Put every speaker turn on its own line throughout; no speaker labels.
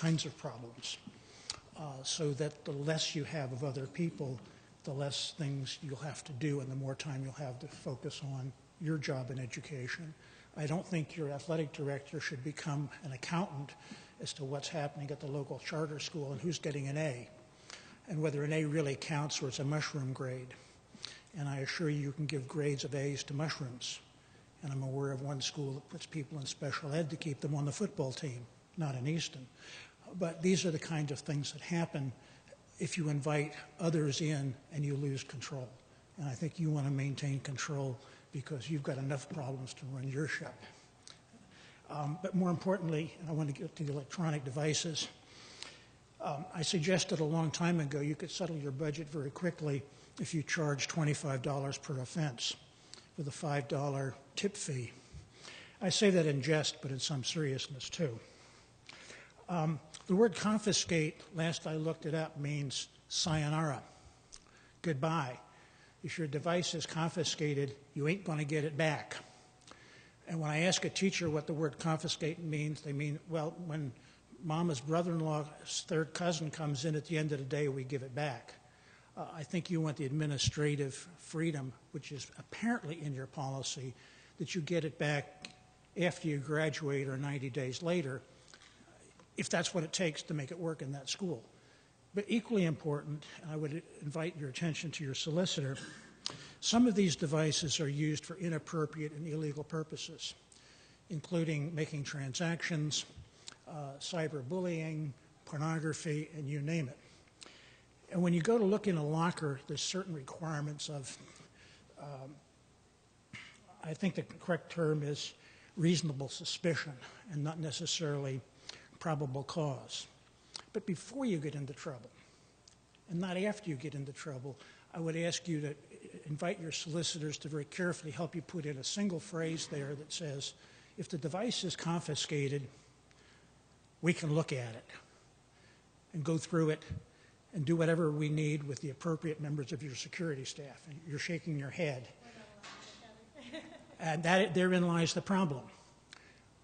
kinds of problems, so that the less you have of other people, the less things you'll have to do and the more time you'll have to focus on your job in education. I don't think your athletic director should become an accountant as to what's happening at the local charter school and who's getting an A, and whether an A really counts or it's a mushroom grade. And I assure you, you can give grades of A's to mushrooms. And I'm aware of one school that puts people in special ed to keep them on the football team, not in Easton. But these are the kinds of things that happen if you invite others in and you lose control. And I think you want to maintain control because you've got enough problems to run your ship. But more importantly, I want to get to the electronic devices. I suggested a long time ago you could settle your budget very quickly if you charge $25 per offense with a $5 tip fee. I say that in jest, but in some seriousness too. The word confiscate, last I looked it up, means sayonara, goodbye. If your device is confiscated, you ain't going to get it back. And when I ask a teacher what the word confiscate means, they mean, well, when Mama's brother-in-law's third cousin comes in at the end of the day, we give it back. I think you want the administrative freedom, which is apparently in your policy, that you get it back after you graduate or 90 days later, if that's what it takes to make it work in that school. But equally important, I would invite your attention to your solicitor, some of these devices are used for inappropriate and illegal purposes, including making transactions, cyberbullying, pornography, and you name it. And when you go to look in a locker, there's certain requirements of, I think the correct term is reasonable suspicion and not necessarily probable cause. But before you get into trouble, and not after you get into trouble, I would ask you to invite your solicitors to very carefully help you put in a single phrase there that says, if the device is confiscated, we can look at it and go through it and do whatever we need with the appropriate members of your security staff. And you're shaking your head. And therein lies the problem.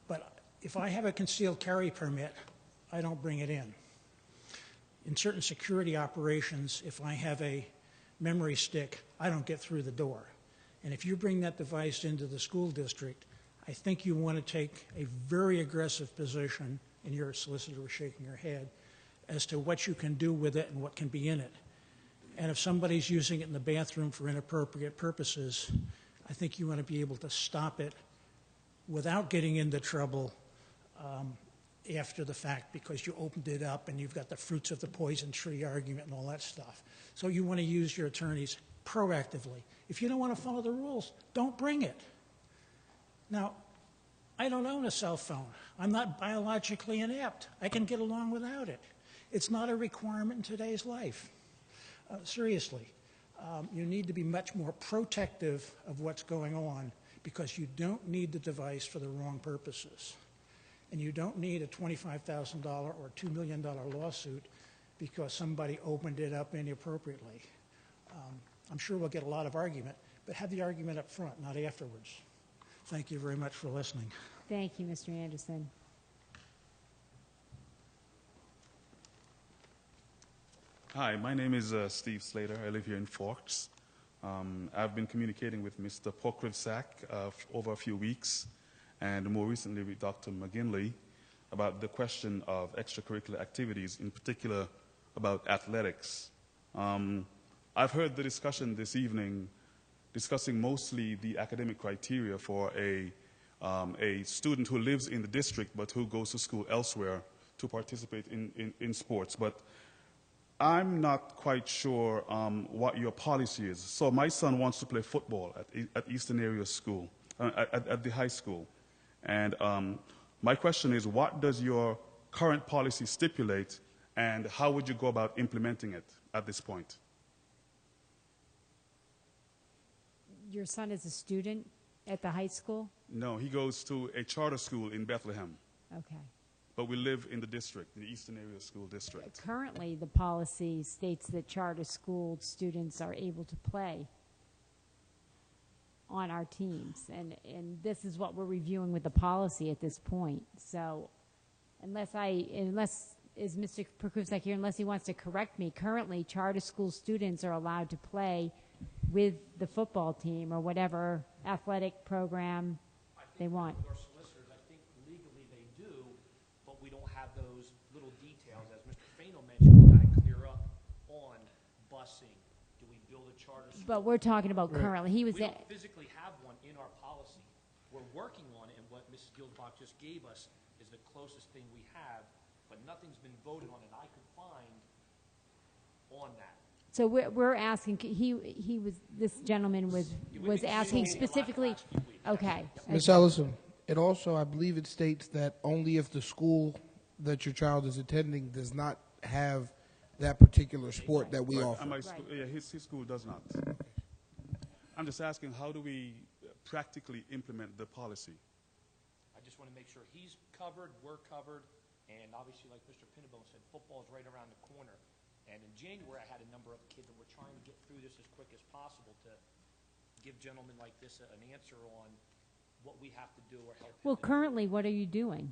But if I have a concealed carry permit, I don't bring it in. In certain security operations, if I have a memory stick, I don't get through the door. And if you bring that device into the school district, I think you want to take a very aggressive position, and your solicitor was shaking her head, as to what you can do with it and what can be in it. And if somebody's using it in the bathroom for inappropriate purposes, I think you want to be able to stop it without getting into trouble after the fact because you opened it up and you've got the fruits of the poison tree argument and all that stuff. So you want to use your attorneys proactively. If you don't want to follow the rules, don't bring it. Now, I don't own a cell phone. I'm not biologically inept. I can get along without it. It's not a requirement in today's life. Seriously, you need to be much more protective of what's going on because you don't need the device for the wrong purposes. And you don't need a $25,000 or $2 million lawsuit because somebody opened it up inappropriately. I'm sure we'll get a lot of argument, but have the argument up front, not afterwards. Thank you very much for listening.
Thank you, Mr. Anderson.
Hi, my name is Steve Slater. I live here in Forks. I've been communicating with Mr. Pokrivsak over a few weeks, and more recently with Dr. McGinley about the question of extracurricular activities, in particular about athletics. I've heard the discussion this evening discussing mostly the academic criteria for a student who lives in the district but who goes to school elsewhere to participate in sports. But I'm not quite sure what your policy is. So my son wants to play football at Eastern Area School, at the high school. And my question is, what does your current policy stipulate, and how would you go about implementing it at this point?
Your son is a student at the high school?
No, he goes to a charter school in Bethlehem.
Okay.
But we live in the district, the Eastern Area School District.
Currently, the policy states that charter school students are able to play on our teams, and this is what we're reviewing with the policy at this point. So unless is Mr. Prokufzak here, unless he wants to correct me. Currently, charter school students are allowed to play with the football team or whatever athletic program they want.
With our solicitors, I think legally they do, but we don't have those little details. As Mr. Faino mentioned, we got to clear up on busing. Do we build a charter school?
But we're talking about currently. He was
We
at,
don't physically have one in our policy. We're working on it, and what Mrs. Gilsbach just gave us is the closest thing we have, but nothing's been voted on that I could find on that.
so we're asking, he was, this gentleman was asking specifically, okay.
Ms. Ellison, it also, I believe it states that only if the school that your child is attending does not have that particular sport that we
Right,
offer.
and my school, yeah, his school does not. I'm just asking, how do we practically implement the policy?
I just want to make sure he's covered, we're covered, and obviously, like Mr. Pinnabone said, football is right around the corner. And in January, I had a number of kids, and we're trying to get through this as quick as possible to give gentlemen like this an answer on what we have to do or help them
Well,
do.
currently, what are you doing?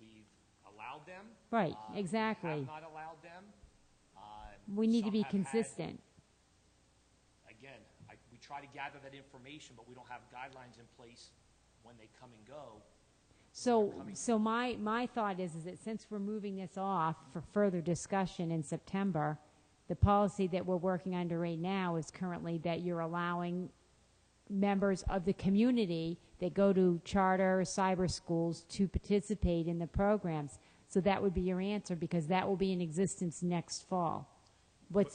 We've allowed them.
Right,
We
exactly.
have not allowed them.
We need to
Some
be
have had-
consistent.
Again, we try to gather that information, but we don't have guidelines in place when they come and go.
So my thought is that since we're moving this off for further discussion in September, the policy that we're working under right now is currently that you're allowing members of the community that go to charter or cyber schools to participate in the programs. So that would be your answer, because that will be in existence next fall.
But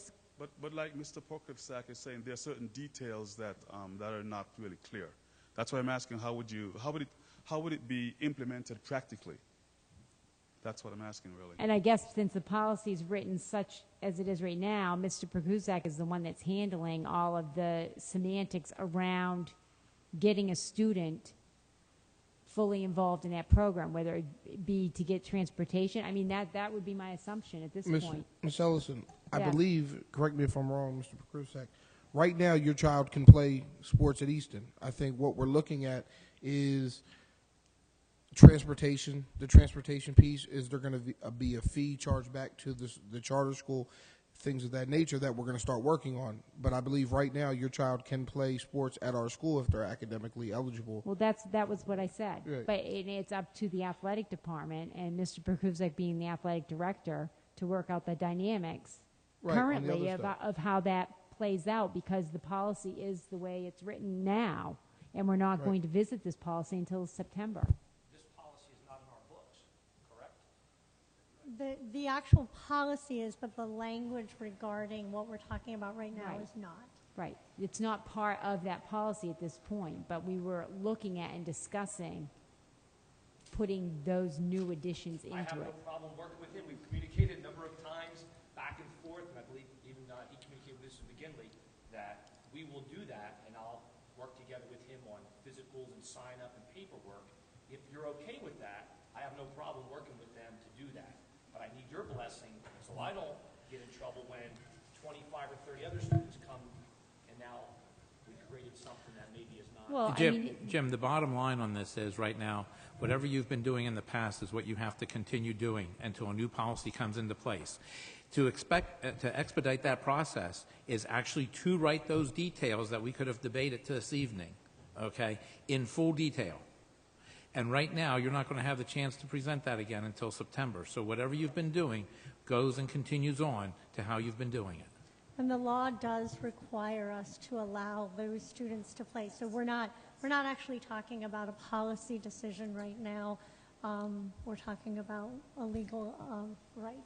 like Mr. Prokufzak is saying, there are certain details that that are not really clear. That's why I'm asking, how would it be implemented practically? That's what I'm asking, really.
And I guess since the policy is written such as it is right now, Mr. Prokufzak is the one that's handling all of the semantics around getting a student fully involved in that program, whether it be to get transportation. I mean, that would be my assumption at this point.
Ms. Ellison, I
Yeah.
believe, correct me if I'm wrong, Mr. Prokufzak, right now your child can play sports at Easton. I think what we're looking at is transportation. The transportation piece, is there going to be a fee charged back to the charter school, things of that nature that we're going to start working on. But I believe right now your child can play sports at our school if they're academically eligible.
Well, that was what I said.
Right.
But it's up to the athletic department and Mr. Prokufzak being the athletic director to work out the dynamics
Right, on the
currently
other stuff.
of how that plays out, because the policy is the way it's written now, and we're not
Right.
going to visit this policy until September.
This policy is not in our books, correct?
The actual policy is, but the language regarding what we're talking about right now
Right.
is not.
Right. It's not part of that policy at this point, but we were looking at and discussing putting those new additions
I have
into
no
it.
problem working with him. We've communicated a number of times back and forth, and I believe even he communicated with Mrs. McGinley that we will do that, and I'll work together with him on physicals and sign up and paperwork. If you're okay with that, I have no problem working with them to do that. But I need your blessing so I don't get in trouble when 25 or 30 other students come and now we created something that maybe is not.
Well, I
Jim,
mean,
Jim, the bottom line on this is right now, whatever you've been doing in the past is what you have to continue doing until a new policy comes into place. To expedite that process is actually to write those details that we could have debated this evening, okay, in full detail. And right now, you're not going to have the chance to present that again until September. So whatever you've been doing goes and continues on to how you've been doing it.
And the law does require us to allow those students to play. So we're not actually talking about a policy decision right now. We're talking about a legal right.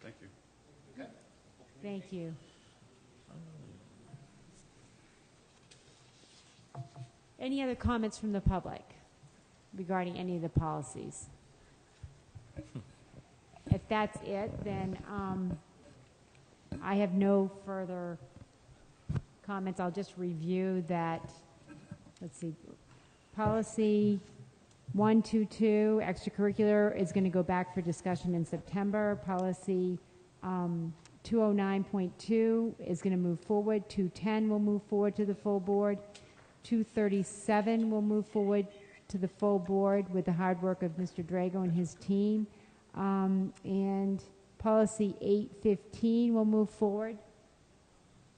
Thank you.
thank you. Any other comments from the public regarding any of the policies? If that's it, then I have no further comments. I'll just review that. Let's see. Policy 122, extracurricular, is going to go back for discussion in September. Policy 209.2 is going to move forward. 210 will move forward to the full board. 237 will move forward to the full board with the hard work of Mr. Drago and his team. And policy 815 will move forward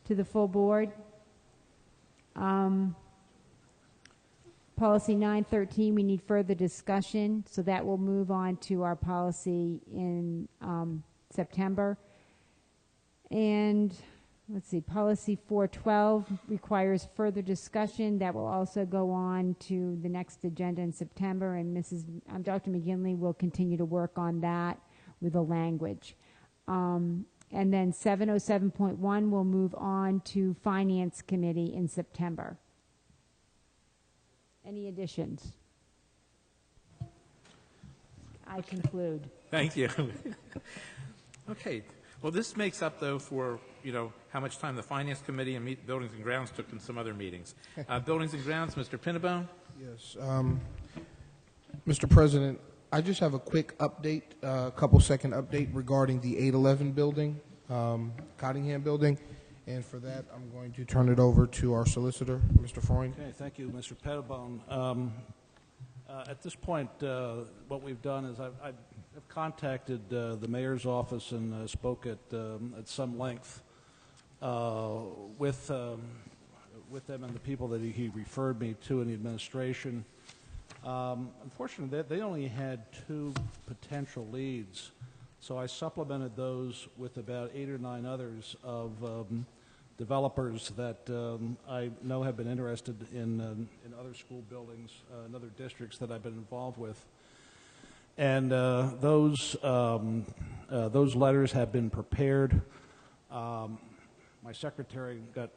to the full board. Policy 913, we need further discussion, so that will move on to our policy in September. And let's see, policy 412 requires further discussion. That will also go on to the next agenda in September, and Dr. McGinley will continue to work on that with the language. And then 707.1 will move on to Finance Committee in September. Any additions? I conclude.
Thank you. Okay. Well, this makes up, though, for, how much time the Finance Committee and Buildings and Grounds took in some other meetings. Buildings and Grounds, Mr. Pinnabone?
Yes. Mr. President, I just have a quick update, a couple-second update regarding the 811 building, Cottingham building. And for that, I'm going to turn it over to our solicitor, Mr. Freund.
Okay, thank you, Mr. Pettibone. At this point, what we've done is I've contacted the mayor's office and spoke at some length with them and the people that he referred me to in the administration. Unfortunately, they only had 2 potential leads, so I supplemented those with about 8 or 9 others of developers that I know have been interested in other school buildings, in other districts that I've been involved with. And those letters have been prepared. My secretary got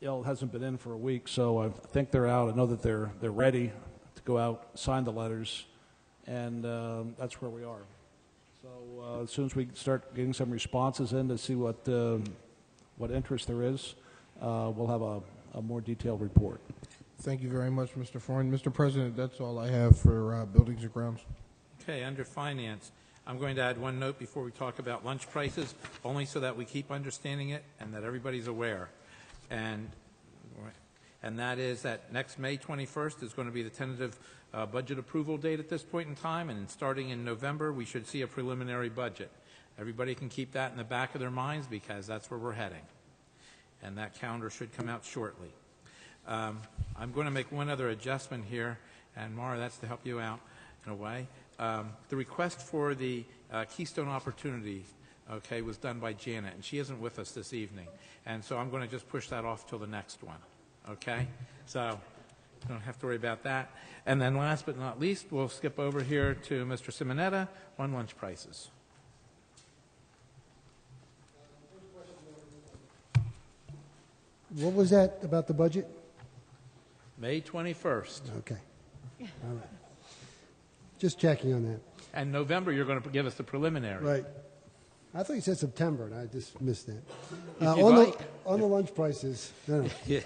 ill, hasn't been in for a week, so I think they're out. I know that they're ready to go out, sign the letters, and that's where we are. So as soon as we start getting some responses in to see what interest there is, we'll have a more detailed report.
Thank you very much, Mr. Freund. Mr. President, that's all I have for Buildings and Grounds.
Okay, under Finance, I'm going to add one note before we talk about lunch prices, only so that we keep understanding it and that everybody's aware. And that is that next May 21st is going to be the tentative budget approval date at this point in time, and starting in November, we should see a preliminary budget. Everybody can keep that in the back of their minds because that's where we're heading. And that calendar should come out shortly. I'm going to make one other adjustment here, and Mara, that's to help you out in a way. The request for the Keystone Opportunity, okay, was done by Janet, and she isn't with us this evening. And so I'm going to just push that off till the next one, okay? So you don't have to worry about that. And then last but not least, we'll skip over here to Mr. Simonetta on lunch prices.
What was that about the budget?
May 21st.
Okay. All right. Just checking on that.
And November, you're going to give us the preliminary.
Right. I thought you said September, and I just missed that.
If you'd like.
On the lunch prices, no.
Yeah.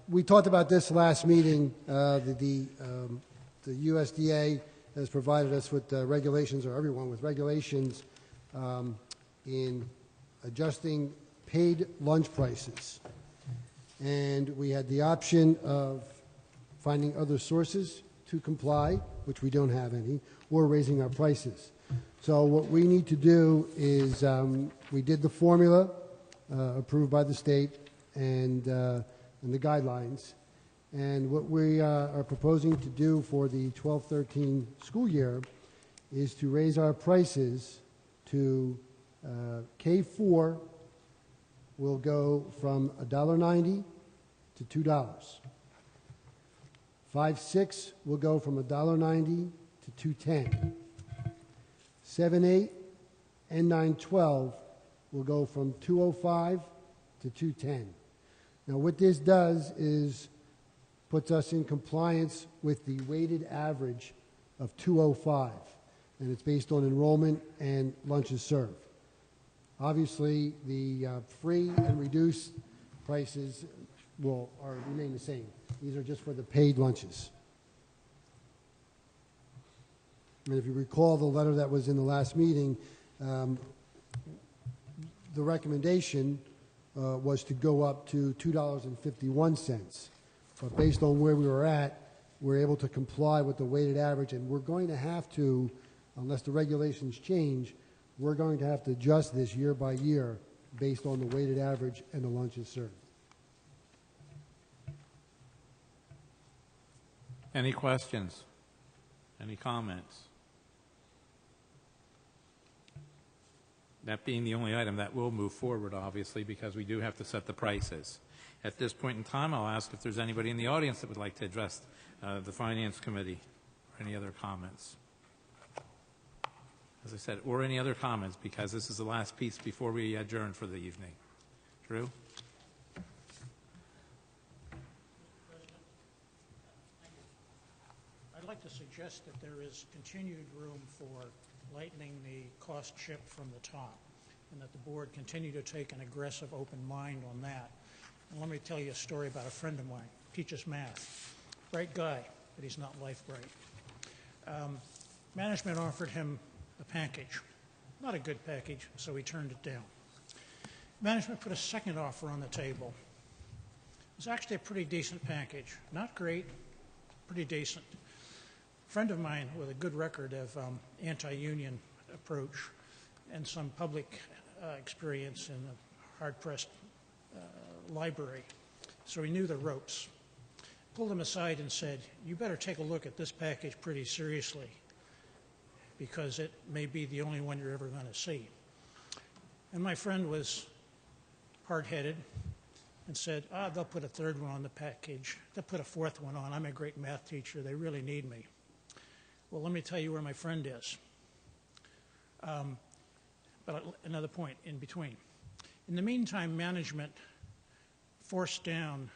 We talked about this last meeting. The USDA has provided us with regulations, or everyone with regulations, in adjusting paid lunch prices. And we had the option of finding other sources to comply, which we don't have any, or raising our prices. So what we need to do is we did the formula approved by the state and the guidelines. And what we are proposing to do for the 12-13 school year is to raise our prices to K4 will go from $1.90 to $2. 5-6 will go from $1.90 to $2.10. 7-8 and 9-12 will go from $2.05 to $2.10. Now, what this does is puts us in compliance with the weighted average of 205, and it's based on enrollment and lunches served. Obviously, the free and reduced prices remain the same. These are just for the paid lunches. And if you recall the letter that was in the last meeting, the recommendation was to go up to $2.51. But based on where we were at, we're able to comply with the weighted average, and we're going to have to, unless the regulations change, we're going to have to adjust this year by year based on the weighted average and the lunches served.
Any questions? Any comments? That being the only item that will move forward, obviously, because we do have to set the prices. At this point in time, I'll ask if there's anybody in the audience that would like to address the Finance Committee or any other comments. As I said, or any other comments, because this is the last piece before we adjourn for the evening. Drew?
I'd like to suggest that there is continued room for lightening the cost ship from the top, and that the board continue to take an aggressive, open mind on that. And let me tell you a story about a friend of mine, teaches math. Bright guy, but he's not life bright. Management offered him a package. Not a good package, so he turned it down. Management put a second offer on the table. It was actually a pretty decent package. Not great, pretty decent. A friend of mine with a good record of anti-union approach and some public experience in a hard-pressed library, so he knew the ropes. Pulled him aside and said, "You better take a look at this package pretty seriously, because it may be the only one you're ever going to see." And my friend was hard-headed and said, "They'll put a third one on the package. They'll put a fourth one on. I'm a great math teacher. They really need me." Well, let me tell you where my friend is. But another point in between. In the meantime, management forced down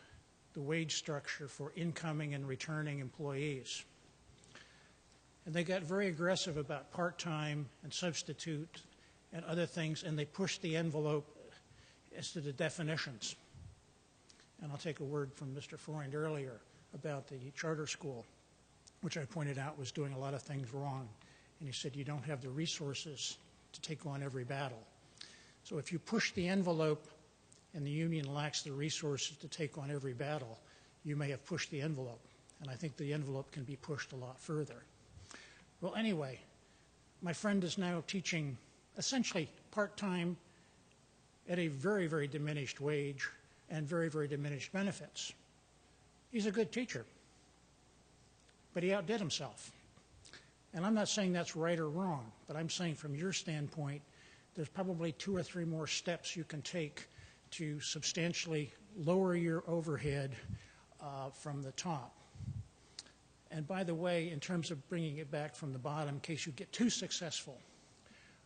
the wage structure for incoming and returning employees. And they got very aggressive about part-time and substitute and other things, and they pushed the envelope as to the definitions. And I'll take a word from Mr. Freund earlier about the charter school, which I pointed out was doing a lot of things wrong. And he said, you don't have the resources to take on every battle. So if you push the envelope and the union lacks the resources to take on every battle, you may have pushed the envelope. And I think the envelope can be pushed a lot further. Well, anyway, my friend is now teaching essentially part-time at a very, very diminished wage and very, very diminished benefits. He's a good teacher, but he outdid himself. And I'm not saying that's right or wrong, but I'm saying from your standpoint, there's probably 2 or 3 more steps you can take to substantially lower your overhead from the top. And by the way, in terms of bringing it back from the bottom, in case you get too successful,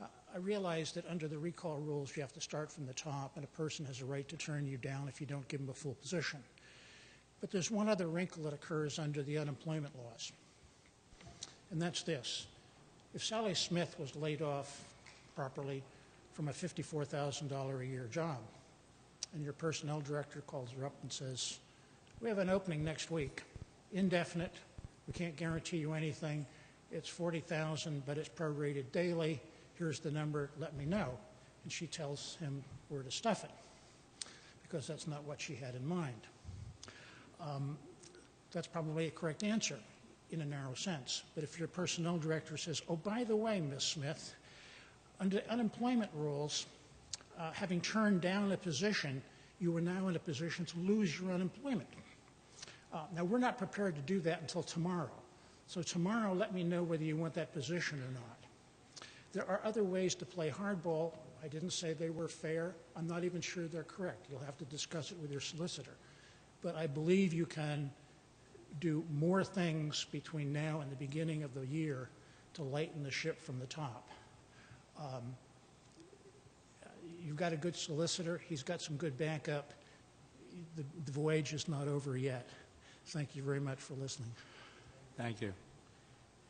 I realize that under the recall rules, you have to start from the top, and a person has a right to turn you down if you don't give them a full position. But there's one other wrinkle that occurs under the unemployment laws, and that's this. If Sally Smith was laid off properly from a $54,000 a year job, and your personnel director calls her up and says, "We have an opening next week, indefinite, we can't guarantee you anything, it's $40,000, but it's prorated daily, here's the number, let me know." And she tells him where to stuff it, because that's not what she had in mind. That's probably a correct answer in a narrow sense. But if your personnel director says, "Oh, by the way, Ms. Smith, under unemployment rules, having turned down a position, you are now in a position to lose your unemployment. Now, we're not prepared to do that until tomorrow. So tomorrow, let me know whether you want that position or not." There are other ways to play hardball. I didn't say they were fair. I'm not even sure they're correct. You'll have to discuss it with your solicitor. But I believe you can do more things between now and the beginning of the year to lighten the ship from the top. You've got a good solicitor. He's got some good backup. The voyage is not over yet. Thank you very much for listening.
Thank you.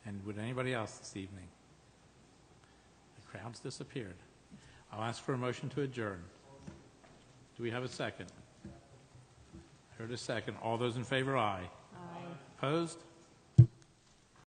And would anybody else this evening? The crowd's disappeared. I'll ask for a motion to adjourn. Do we have a second? I heard a second. All those in favor, aye. Aye. Opposed?